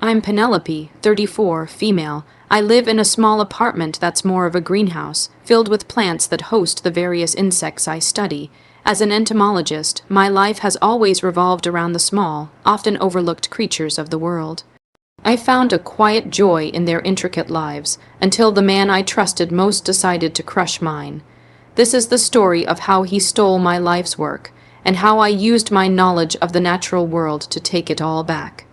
I'm Penelope, 34, female. I live in a small apartment that's more of a greenhouse, filled with plants that host the various insects I study. As an entomologist, my life has always revolved around the small, often overlooked creatures of the world. I found a quiet joy in their intricate lives, until the man I trusted most decided to crush mine. This is the story of how he stole my life's work, and how I used my knowledge of the natural world to take it all back.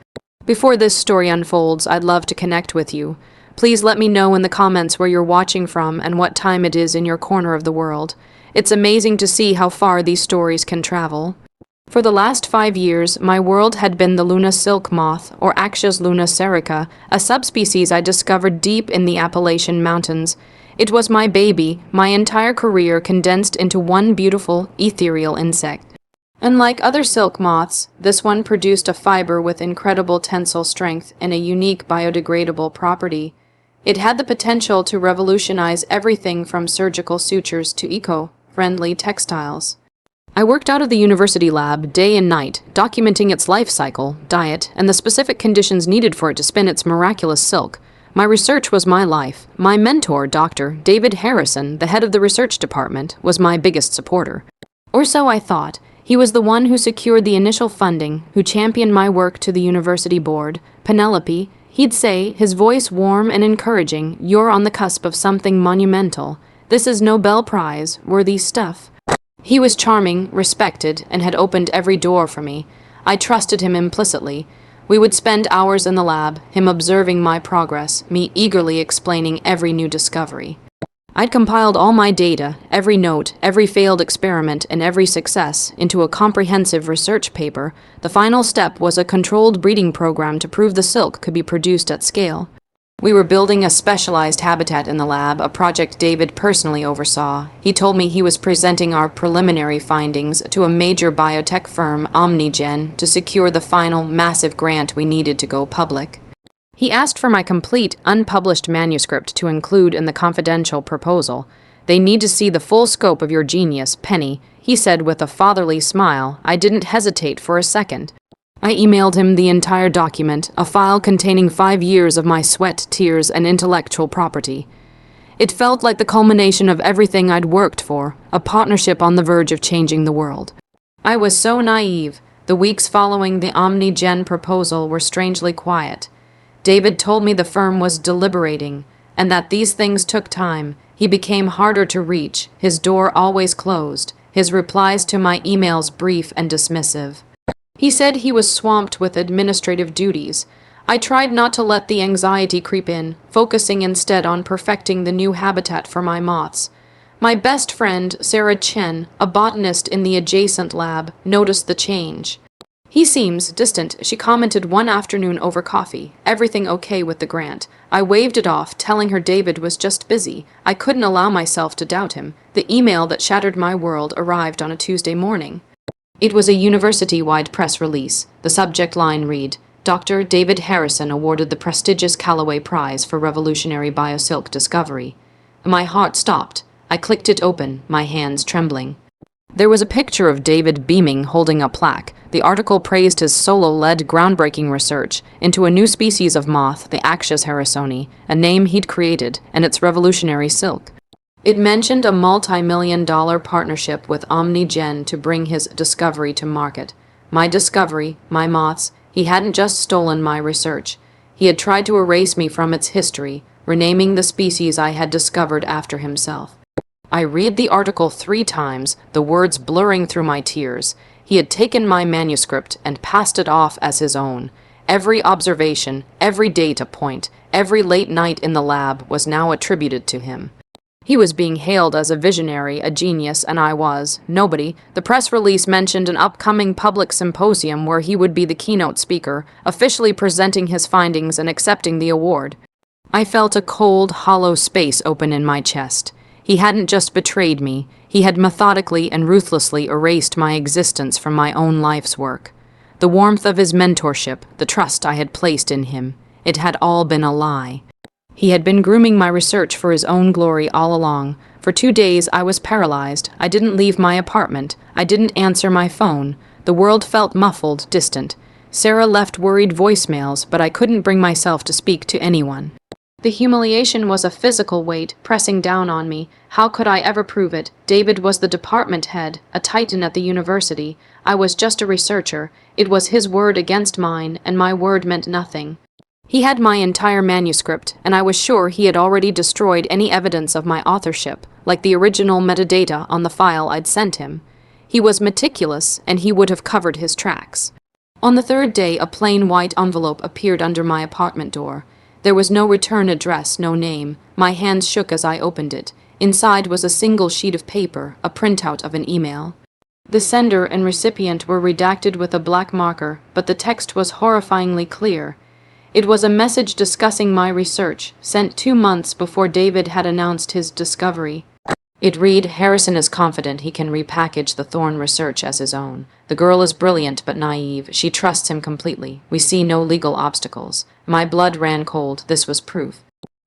Before this story unfolds, I'd love to connect with you. Please let me know in the comments where you're watching from and what time it is in your corner of the world. It's amazing to see how far these stories can travel. For the last 5 years, my world had been the Luna silk moth, or Axios luna serica, a subspecies I discovered deep in the Appalachian Mountains. It was my baby, my entire career condensed into one beautiful, ethereal insect. Unlike other silk moths, this one produced a fiber with incredible tensile strength and a unique biodegradable property. It had the potential to revolutionize everything from surgical sutures to eco-friendly textiles. I worked out of the university lab day and night, documenting its life cycle, diet, and the specific conditions needed for it to spin its miraculous silk. My research was my life. My mentor, Dr. David Harrison, the head of the research department, was my biggest supporter. Or so I thought. He was the one who secured the initial funding, who championed my work to the university board. Penelope, he'd say, his voice warm and encouraging, "You're on the cusp of something monumental. This is Nobel Prize-worthy stuff." He was charming, respected, and had opened every door for me. I trusted him implicitly. We would spend hours in the lab, him observing my progress, me eagerly explaining every new discovery. I'd compiled all my data, every note, every failed experiment, and every success, into a comprehensive research paper. The final step was a controlled breeding program to prove the silk could be produced at scale. We were building a specialized habitat in the lab, a project David personally oversaw. He told me he was presenting our preliminary findings to a major biotech firm, OmniGen, to secure the final, massive grant we needed to go public. He asked for my complete, unpublished manuscript to include in the confidential proposal. "They need to see the full scope of your genius, Penny," he said with a fatherly smile. I didn't hesitate for a second. I emailed him the entire document, a file containing 5 years of my sweat, tears, and intellectual property. It felt like the culmination of everything I'd worked for, a partnership on the verge of changing the world. I was so naive. The weeks following the OmniGen proposal were strangely quiet. David told me the firm was deliberating, and that these things took time. He became harder to reach, his door always closed, his replies to my emails brief and dismissive. He said he was swamped with administrative duties. I tried not to let the anxiety creep in, focusing instead on perfecting the new habitat for my moths. My best friend, Sarah Chen, a botanist in the adjacent lab, noticed the change. "He seems distant," she commented one afternoon over coffee. "Everything okay with the grant?" I waved it off, telling her David was just busy. I couldn't allow myself to doubt him. The email that shattered my world arrived on a Tuesday morning. It was a university-wide press release. The subject line read, "Dr. David Harrison awarded the prestigious Callaway Prize for Revolutionary Biosilk Discovery." My heart stopped. I clicked it open, my hands trembling. There was a picture of David beaming, holding a plaque. The article praised his solo-led groundbreaking research into a new species of moth, the Axios harrisoni, a name he'd created, and its revolutionary silk. It mentioned a multi-million-dollar partnership with OmniGen to bring his discovery to market. My discovery, my moths, he hadn't just stolen my research. He had tried to erase me from its history, renaming the species I had discovered after himself. I read the article 3 times, the words blurring through my tears. He had taken my manuscript and passed it off as his own. Every observation, every data point, every late night in the lab was now attributed to him. He was being hailed as a visionary, a genius, and I was. Nobody. The press release mentioned an upcoming public symposium where he would be the keynote speaker, officially presenting his findings and accepting the award. I felt a cold, hollow space open in my chest. He hadn't just betrayed me, he had methodically and ruthlessly erased my existence from my own life's work. The warmth of his mentorship, the trust I had placed in him, it had all been a lie. He had been grooming my research for his own glory all along. For 2 days I was paralyzed. I didn't leave my apartment. I didn't answer my phone. The world felt muffled, distant. Sarah left worried voicemails, but I couldn't bring myself to speak to anyone. The humiliation was a physical weight pressing down on me. How could I ever prove it? David was the department head, a titan at the university. I was just a researcher. It was his word against mine, and my word meant nothing. He had my entire manuscript, and I was sure he had already destroyed any evidence of my authorship, like the original metadata on the file I'd sent him. He was meticulous, and he would have covered his tracks. On the third day, a plain white envelope appeared under my apartment door. There was no return address, no name. My hands shook as I opened it. Inside was a single sheet of paper, a printout of an email. The sender and recipient were redacted with a black marker, but the text was horrifyingly clear. It was a message discussing my research, sent 2 months before David had announced his discovery. It read, "Harrison is confident he can repackage the Thorn research as his own. The girl is brilliant but naive. She trusts him completely. We see no legal obstacles." My blood ran cold. This was proof.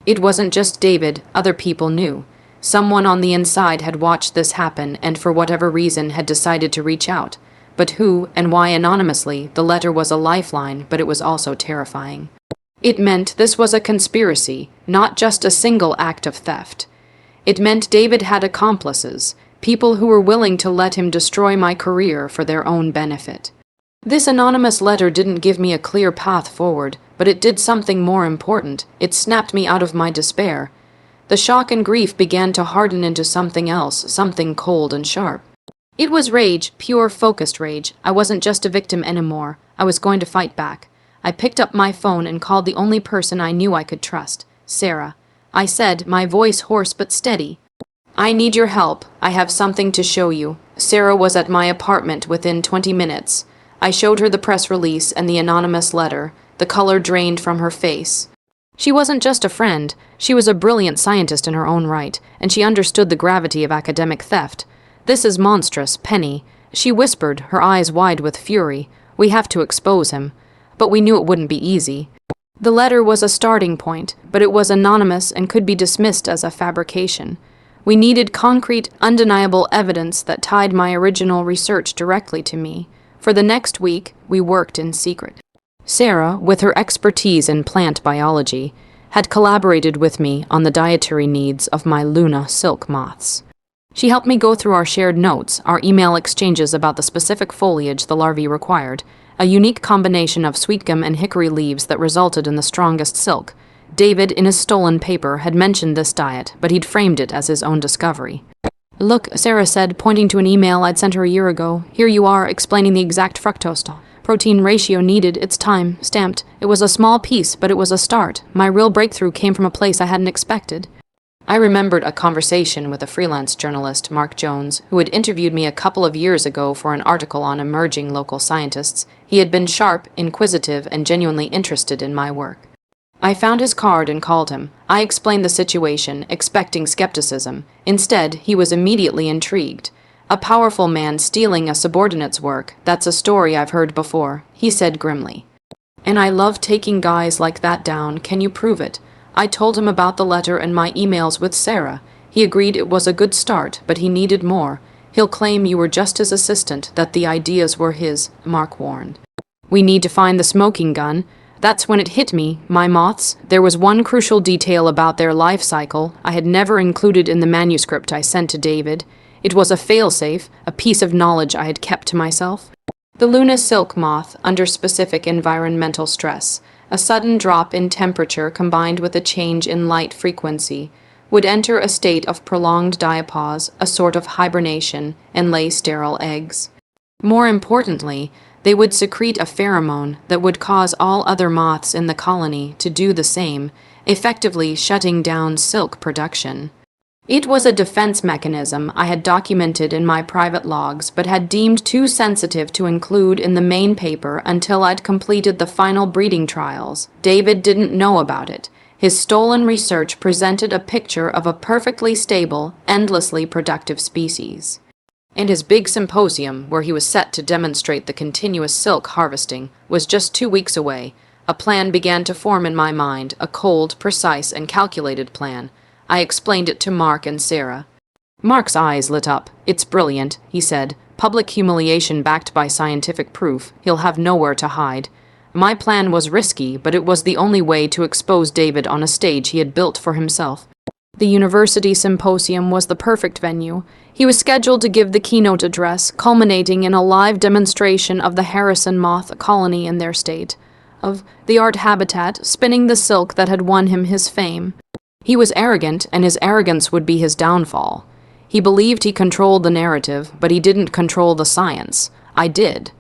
It wasn't just David. Other people knew. Someone on the inside had watched this happen and for whatever reason had decided to reach out. But who and why anonymously? The letter was a lifeline, but it was also terrifying. It meant this was a conspiracy, not just a single act of theft. It meant David had accomplices, people who were willing to let him destroy my career for their own benefit. This anonymous letter didn't give me a clear path forward, but it did something more important. It snapped me out of my despair. The shock and grief began to harden into something else, something cold and sharp. It was rage, pure focused rage. I wasn't just a victim anymore. I was going to fight back. I picked up my phone and called the only person I knew I could trust, Sarah. I said, my voice hoarse but steady, "I need your help. I have something to show you." Sarah was at my apartment within 20 minutes. I showed her the press release and the anonymous letter. The color drained from her face. She wasn't just a friend. She was a brilliant scientist in her own right, and she understood the gravity of academic theft. "This is monstrous, Penny," she whispered, her eyes wide with fury. "We have to expose him." But we knew it wouldn't be easy. The letter was a starting point, but it was anonymous and could be dismissed as a fabrication. We needed concrete, undeniable evidence that tied my original research directly to me. For the next week, we worked in secret. Sarah, with her expertise in plant biology, had collaborated with me on the dietary needs of my Luna silk moths. She helped me go through our shared notes, our email exchanges about the specific foliage the larvae required, a unique combination of sweet gum and hickory leaves that resulted in the strongest silk. David, in his stolen paper, had mentioned this diet, but he'd framed it as his own discovery. "Look," Sarah said, pointing to an email I'd sent her a year ago. "Here you are, explaining the exact fructose protein ratio needed. It's time, stamped. It was a small piece, but it was a start. My real breakthrough came from a place I hadn't expected." I remembered a conversation with a freelance journalist, Mark Jones, who had interviewed me a couple of years ago for an article on emerging local scientists. He had been sharp, inquisitive, and genuinely interested in my work. I found his card and called him. I explained the situation, expecting skepticism. Instead, he was immediately intrigued. "A powerful man stealing a subordinate's work, that's a story I've heard before," he said grimly. "And I love taking guys like that down. Can you prove it?" I told him about the letter and my emails with Sarah. He agreed it was a good start, but he needed more. "He'll claim you were just his assistant, that the ideas were his," Mark warned. "We need to find the smoking gun." That's when it hit me, my moths. There was one crucial detail about their life cycle I had never included in the manuscript I sent to David. It was a failsafe, a piece of knowledge I had kept to myself. The Luna silk moth, under specific environmental stress, a sudden drop in temperature combined with a change in light frequency, would enter a state of prolonged diapause, a sort of hibernation, and lay sterile eggs. More importantly, they would secrete a pheromone that would cause all other moths in the colony to do the same, effectively shutting down silk production. It was a defense mechanism I had documented in my private logs, but had deemed too sensitive to include in the main paper until I'd completed the final breeding trials. David didn't know about it. His stolen research presented a picture of a perfectly stable, endlessly productive species. And his big symposium, where he was set to demonstrate the continuous silk harvesting, was just 2 weeks away. A plan began to form in my mind, a cold, precise, and calculated plan. I explained it to Mark and Sarah. Mark's eyes lit up. "It's brilliant," he said, Public humiliation backed by scientific proof. He'll have nowhere to hide. My plan was risky, but it was the only way to expose David on a stage he had built for himself. The university symposium was the perfect venue. He was scheduled to give the keynote address, culminating in a live demonstration of the Harrison moth colony in their state, of the art habitat spinning the silk that had won him his fame. He was arrogant, and his arrogance would be his downfall. He believed he controlled the narrative, but he didn't control the science. I did.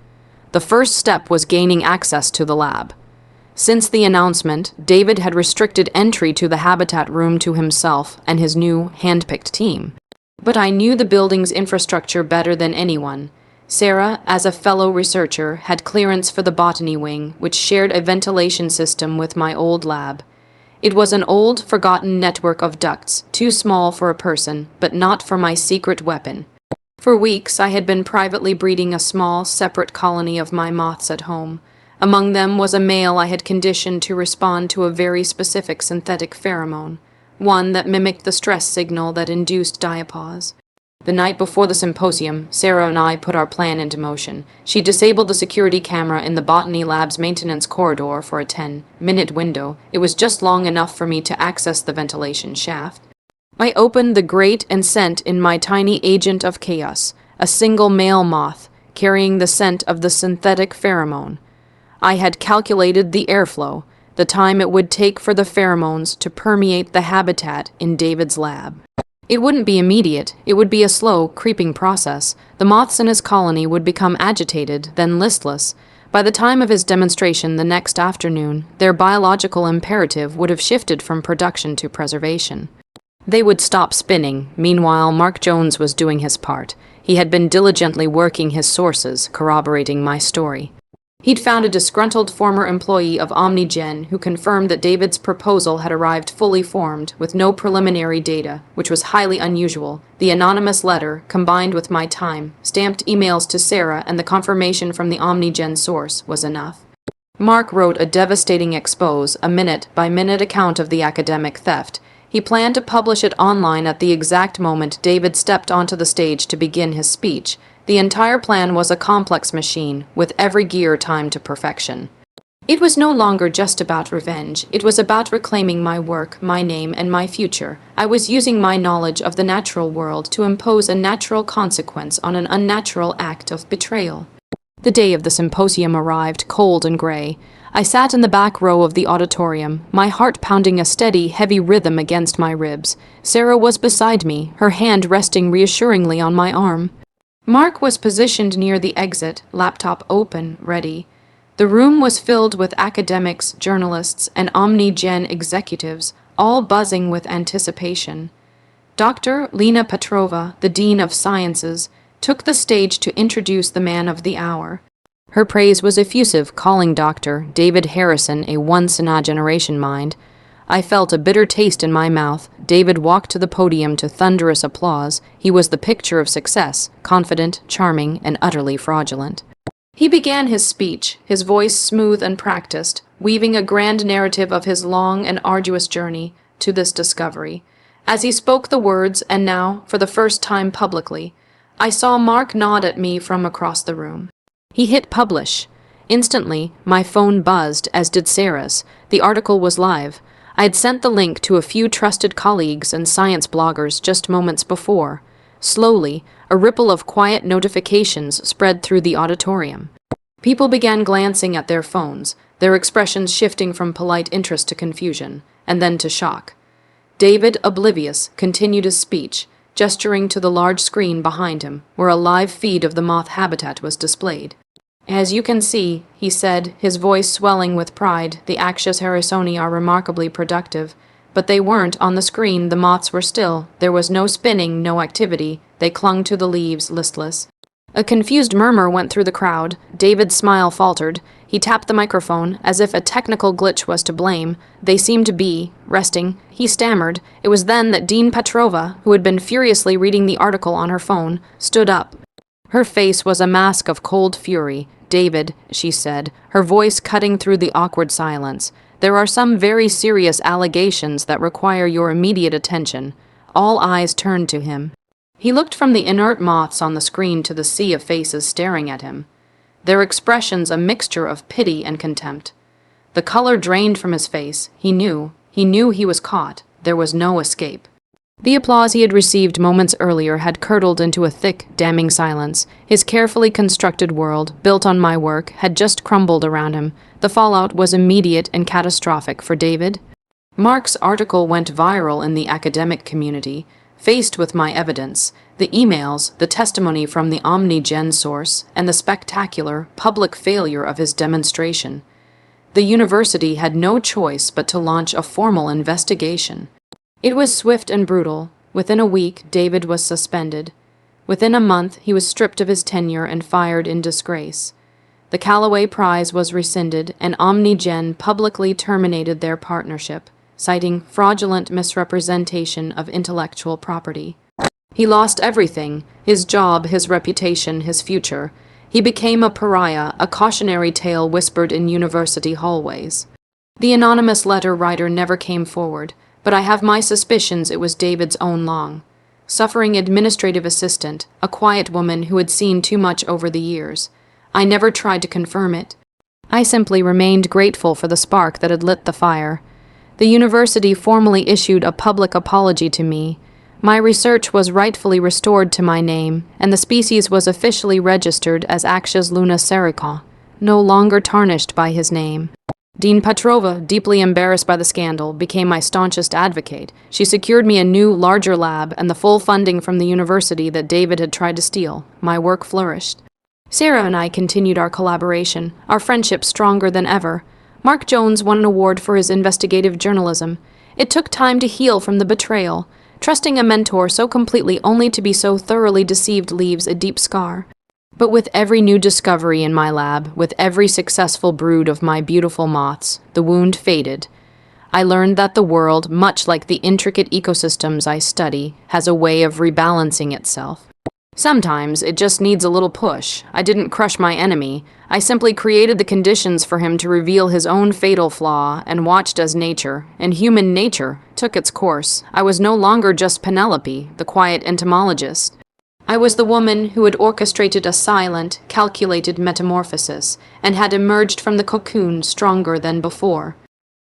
The first step was gaining access to the lab. Since the announcement, David had restricted entry to the habitat room to himself and his new, hand-picked team. But I knew the building's infrastructure better than anyone. Sarah, as a fellow researcher, had clearance for the botany wing, which shared a ventilation system with my old lab. It was an old, forgotten network of ducts, too small for a person, but not for my secret weapon. For weeks, I had been privately breeding a small, separate colony of my moths at home. Among them was a male I had conditioned to respond to a very specific synthetic pheromone, one that mimicked the stress signal that induced diapause. The night before the symposium, Sarah and I put our plan into motion. She disabled the security camera in the botany lab's maintenance corridor for a 10-minute window. It was just long enough for me to access the ventilation shaft. I opened the grate and sent in my tiny agent of chaos, a single male moth, carrying the scent of the synthetic pheromone. I had calculated the airflow, the time it would take for the pheromones to permeate the habitat in David's lab. It wouldn't be immediate. It would be a slow, creeping process. The moths in his colony would become agitated, then listless. By the time of his demonstration the next afternoon, their biological imperative would have shifted from production to preservation. They would stop spinning. Meanwhile, Mark Jones was doing his part. He had been diligently working his sources, corroborating my story. He'd found a disgruntled former employee of OmniGen who confirmed that David's proposal had arrived fully formed, with no preliminary data, which was highly unusual. The anonymous letter, combined with my time, stamped emails to Sarah, and the confirmation from the OmniGen source was enough. Mark wrote a devastating expose, a minute-by-minute account of the academic theft. He planned to publish it online at the exact moment David stepped onto the stage to begin his speech. The entire plan was a complex machine, with every gear timed to perfection. It was no longer just about revenge. It was about reclaiming my work, my name, and my future. I was using my knowledge of the natural world to impose a natural consequence on an unnatural act of betrayal. The day of the symposium arrived, cold and gray. I sat in the back row of the auditorium, my heart pounding a steady, heavy rhythm against my ribs. Sarah was beside me, her hand resting reassuringly on my arm. Mark was positioned near the exit, laptop open, ready. The room was filled with academics, journalists, and OmniGen executives, all buzzing with anticipation. Dr. Lena Petrova, the Dean of Sciences, took the stage to introduce the man of the hour. Her praise was effusive, calling Dr. David Harrison a once-in-a-generation mind. I felt a bitter taste in my mouth. David walked to the podium to thunderous applause. He was the picture of success, confident, charming, and utterly fraudulent. He began his speech, his voice smooth and practiced, weaving a grand narrative of his long and arduous journey to this discovery. As he spoke the words, and now, for the first time publicly, I saw Mark nod at me from across the room. He hit publish. Instantly, my phone buzzed, as did Sarah's. The article was live. I had sent the link to a few trusted colleagues and science bloggers just moments before. Slowly, a ripple of quiet notifications spread through the auditorium. People began glancing at their phones, their expressions shifting from polite interest to confusion, and then to shock. David, oblivious, continued his speech, gesturing to the large screen behind him, where a live feed of the moth habitat was displayed. As you can see, he said, his voice swelling with pride, the Axios harrisoni are remarkably productive. But they weren't. On the screen, the moths were still. There was no spinning, no activity. They clung to the leaves, listless. A confused murmur went through the crowd. David's smile faltered. He tapped the microphone, as if a technical glitch was to blame. They seemed to be resting. He stammered. It was then that Dean Petrova, who had been furiously reading the article on her phone, stood up. Her face was a mask of cold fury. David, she said, her voice cutting through the awkward silence, there are some very serious allegations that require your immediate attention. All eyes turned to him. He looked from the inert moths on the screen to the sea of faces staring at him, their expressions a mixture of pity and contempt. The color drained from his face. He knew he was caught. There was no escape. The applause he had received moments earlier had curdled into a thick, damning silence. His carefully constructed world, built on my work, had just crumbled around him. The fallout was immediate and catastrophic for David. Mark's article went viral in the academic community. Faced with my evidence, the emails, the testimony from the OmniGen source, and the spectacular, public failure of his demonstration, the university had no choice but to launch a formal investigation. It was swift and brutal. Within a week, David was suspended. Within a month, he was stripped of his tenure and fired in disgrace. The Callaway Prize was rescinded, and OmniGen publicly terminated their partnership, citing fraudulent misrepresentation of intellectual property. He lost everything: his job, his reputation, his future. He became a pariah, a cautionary tale whispered in university hallways. The anonymous letter writer never came forward, but I have my suspicions it was David's own long-suffering administrative assistant, a quiet woman who had seen too much over the years. I never tried to confirm it. I simply remained grateful for the spark that had lit the fire. The university formally issued a public apology to me. My research was rightfully restored to my name, and the species was officially registered as Axias luna serica, no longer tarnished by his name. Dean Petrova, deeply embarrassed by the scandal, became my staunchest advocate. She secured me a new, larger lab and the full funding from the university that David had tried to steal. My work flourished. Sarah and I continued our collaboration, our friendship stronger than ever. Mark Jones won an award for his investigative journalism. It took time to heal from the betrayal. Trusting a mentor so completely only to be so thoroughly deceived leaves a deep scar. But with every new discovery in my lab, with every successful brood of my beautiful moths, the wound faded. I learned that the world, much like the intricate ecosystems I study, has a way of rebalancing itself. Sometimes it just needs a little push. I didn't crush my enemy. I simply created the conditions for him to reveal his own fatal flaw and watched as nature, and human nature, took its course. I was no longer just Penelope, the quiet entomologist. I was the woman who had orchestrated a silent, calculated metamorphosis and had emerged from the cocoon stronger than before.